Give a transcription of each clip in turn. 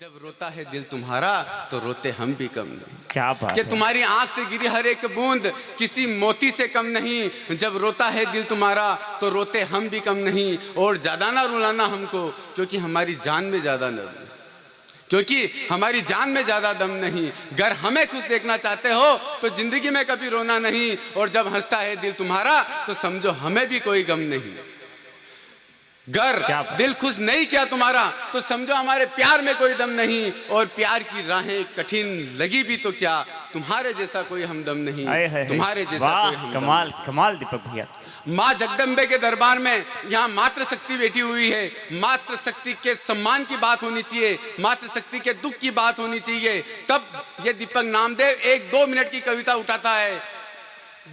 जब रोता है दिल तुम्हारा तो रोते हम भी कम नहीं। क्या बात कि है। तुम्हारी आंख से गिरी हर एक बूंद किसी मोती से कम नहीं। जब रोता है दिल तुम्हारा तो रोते हम भी कम नहीं। और ज्यादा ना रुलाना हमको क्योंकि हमारी जान में ज्यादा दम नहीं। अगर हमें खुश देखना चाहते हो तो जिंदगी में कभी रोना नहीं। और जब हंसता है दिल तुम्हारा तो समझो हमें भी कोई गम नहीं। गर दिल खुश नहीं किया तुम्हारा तो समझो हमारे प्यार में कोई दम नहीं। और प्यार की राहें कठिन लगी भी तो क्या तुम्हारे जैसा कोई हमदम नहीं। तुम्हारे जैसा कोई हमदम कमाल नहीं। कमाल दीपक भैया। माँ जगदम्बे के दरबार में यहाँ मातृ शक्ति बैठी हुई है। मातृ शक्ति के सम्मान की बात होनी चाहिए, मातृ शक्ति के दुख की बात होनी चाहिए। तब ये दीपक नामदेव 1-2 मिनट की कविता उठाता है।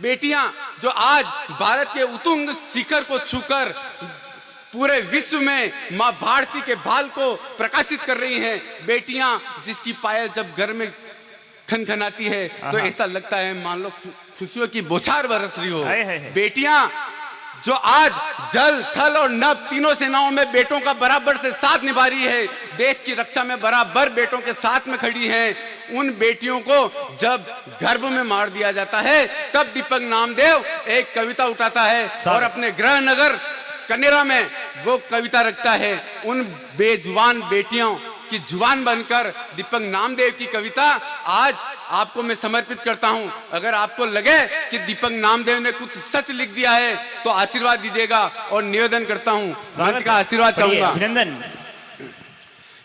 बेटियां जो आज भारत के उत्तुंग शिखर को छूकर पूरे विश्व में माँ भारती के बाल को प्रकाशित कर रही हैं। बेटियां जिसकी पायल जब घर में खनखनाती है तो ऐसा लगता है मान लो खुशियों की बौछार बरस रही हो। बेटियां जो आज जल थल और नभ तीनों सेनाओं में बेटों का बराबर से साथ निभा रही है, देश की रक्षा में बराबर बेटों के साथ में खड़ी हैं। उन बेटियों को जब गर्भ में मार दिया जाता है तब दीपक नामदेव एक कविता उठाता है और अपने गृह नगर कनेरा में वो कविता रखता है। उन बेजुबान बेटियों की जुबान बनकर दीपक नामदेव की कविता आज आपको मैं समर्पित करता हूं। अगर आपको लगे कि दीपक नामदेव ने कुछ सच लिख दिया है तो आशीर्वाद दीजिएगा और निवेदन करता हूं, मंच का आशीर्वाद चाहूंगा। अभिनंदन।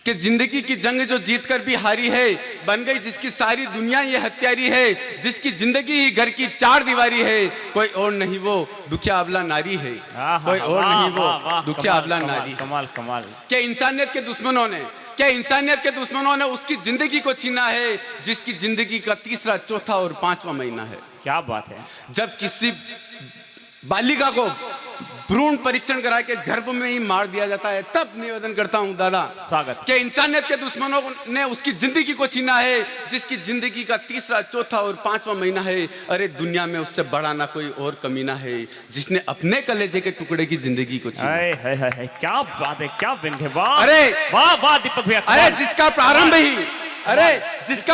कि जिंदगी की जंग जो जीत कर भी हारी है, बन गई जिसकी सारी दुनिया ये हत्यारी है, जिसकी जिंदगी ही घर की 4 दीवारी है, कोई और नहीं वो दुखिया अबला नारी है। कोई और नहीं वो दुखिया अबला नारी। कमाल कमाल। क्या इंसानियत के दुश्मनों ने उसकी जिंदगी को छीना है जिसकी जिंदगी का 3रा, 4था और 5वां महीना है। क्या बात है। जब किसी बालिका को भ्रूण परीक्षण करा के गर्भ में ही मार दिया जाता है तब निवेदन करता हूं दादा स्वागत कि इंसानियत के दुश्मनों ने उसकी जिंदगी को छीना है जिसकी जिंदगी का 3रा, 4था और 5वां महीना है। अरे दुनिया में उससे बड़ा ना कोई और कमीना है जिसने अपने कलेजे के टुकड़े की जिंदगी को छीना। क्या बात है, क्या व्यंग्य। वाह अरे वाह वाह दीपक भैया। अरे जिसका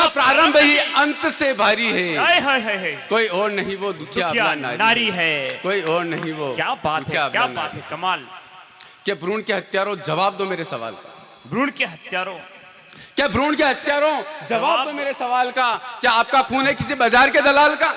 प्रारंभ ही अंत से भारी है, कोई और नहीं वो दुखिया अबला नारी है। कोई और नहीं वो। क्या बात है, क्या बात है, कमाल। क्या भ्रूण के हत्यारों जवाब दो मेरे सवाल का। भ्रूण के हत्यारों जवाब दो मेरे सवाल का। क्या आपका खून है किसी बाजार के दलाल का?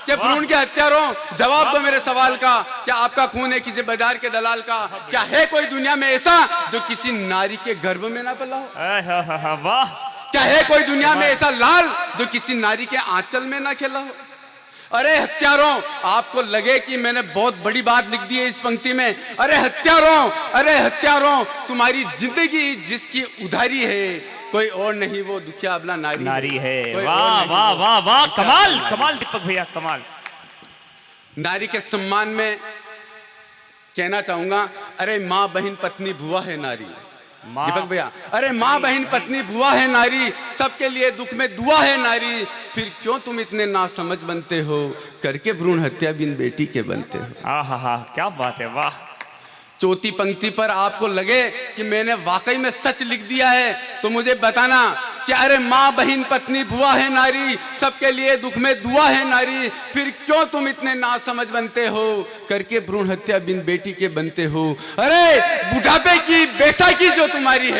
क्या भ्रूण के हत्यारों जवाब दो मेरे सवाल का। क्या आपका खून है किसी बाजार के दलाल का? क्या है कोई दुनिया में ऐसा जो किसी नारी के गर्भ में ना पला हो? वाह। क्या है कोई दुनिया में ऐसा लाल जो किसी नारी के आंचल में ना खेला हो? अरे हत्यारों, आपको लगे कि मैंने बहुत बड़ी बात लिख दी है इस पंक्ति में। अरे हत्यारों, तुम्हारी जिंदगी जिसकी उधारी है, कोई और नहीं वो दुखिया अबला नारी है। वाह वाह वाह वाह, कमाल कमाल दीपक भैया, कमाल। नारी के सम्मान में कहना चाहूंगा, अरे माँ बहन पत्नी बुआ है नारी। दीपक भैया, अरे माँ बहन पत्नी बुआ है नारी, सबके लिए दुख में दुआ है नारी। फिर क्यों तुम इतने नासमझ बनते हो, करके भ्रूण हत्या बिन बेटी के बनते हो। क्या बात है, वाह। चौथी पंक्ति पर आपको लगे कि मैंने वाकई में सच लिख दिया है तो मुझे बताना कि अरे माँ बहन पत्नी बुआ है नारी, सबके लिए दुख में दुआ है नारी। फिर क्यों तुम इतने नासमझ बनते हो, करके भ्रूण हत्या बिन बेटी के बनते हो। अरे बुढ़ापे की बैसाखी जो तुम्हारी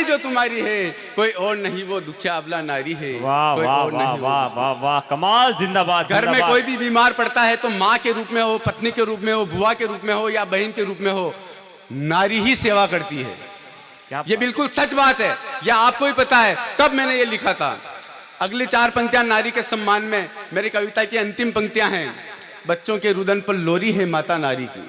जो तुम्हारी है, कोई और नहीं वो दुखिया अबला नारी है। वाह वाह वाह वाह वाह वाह, कमाल, जिंदाबाद। घर में कोई भी बीमार पड़ता है तो माँ के रूप में हो, पत्नी के रूप में हो, बुआ के रूप में हो या बहन के रूप में हो, नारी ही सेवा करती है। ये बिल्कुल सच बात है, यह आपको ही पता है, तब मैंने ये लिखा था। अगली 4 पंक्तियां नारी के सम्मान में मेरी कविता की अंतिम पंक्तियां हैं। बच्चों के रुदन पर लोरी है माता नारी की।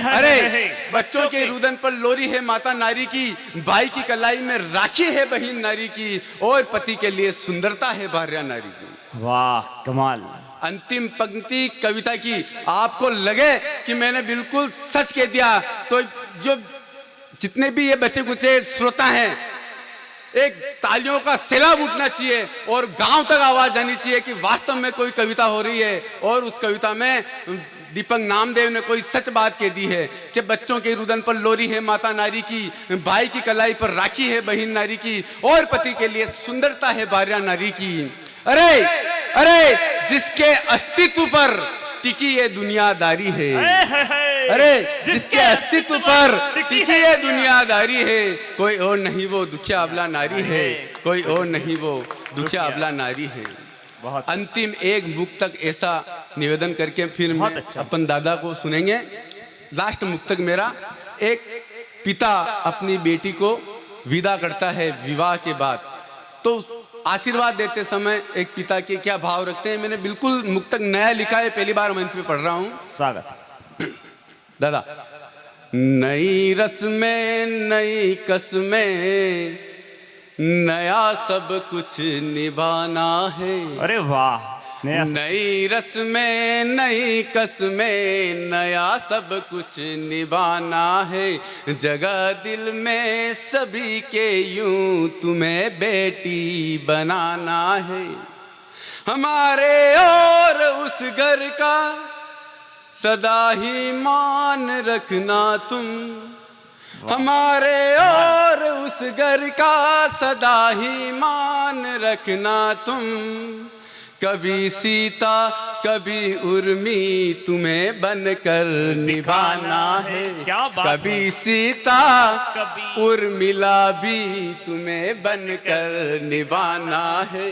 अरे बच्चों के रुदन पर लोरी है माता नारी की, भाई की कलाई में राखी है बहन नारी की, और पति के लिए सुंदरता है भार्या नारी की। वाह कमाल। अंतिम पंक्ति कविता की आपको लगे कि मैंने बिल्कुल सच कह दिया तो जो जितने भी ये बच्चे कुचे श्रोता हैं, एक तालियों का सैलाब उठना चाहिए और गांव तक आवाज जानी चाहिए कि वास्तव में कोई कविता हो रही है और उस कविता में दीपक नामदेव ने कोई सच बात कह दी है कि बच्चों के रुदन पर लोरी है माता नारी की, भाई की कलाई पर राखी है बहिन नारी की, और पति के लिए सुंदरता है भार्या नारी की। अरे अरे जिसके अस्तित्व पर टिकी ये दुनियादारी है, अरे जिसके अस्तित्व पर टिकी ये दुनियादारी है, कोई और नहीं वो दुखिया अबला नारी है, कोई और नहीं वो दुखिया अबला नारी है। बहुत अंतिम एक मुक्तक ऐसा निवेदन करके फिर मैं अच्छा। अपन दादा को सुनेंगे। लास्ट मुक्तक मेरा, एक पिता अपनी बेटी को विदा करता है विवाह के बाद, तो आशीर्वाद देते समय एक पिता के क्या भाव रखते हैं। मैंने बिल्कुल मुक्तक नया लिखा है, पहली बार मंच पे पढ़ रहा हूँ। स्वागत दादा। नई रस्में नई कस्में नया सब कुछ निभाना है। अरे वाह, नई रस्में नई कस्में नया सब कुछ निभाना है। जगह दिल में सभी के यूं तुम्हें बेटी बनाना है। हमारे और उस घर का सदा ही मान रखना तुम, हमारे और उस घर का सदा ही मान रखना तुम। कभी सीता कभी उर्मी तुम्हें बनकर निभाना है। क्या बात कभी सीता कभी उर्मिला भी तुम्हें बनकर निभाना है।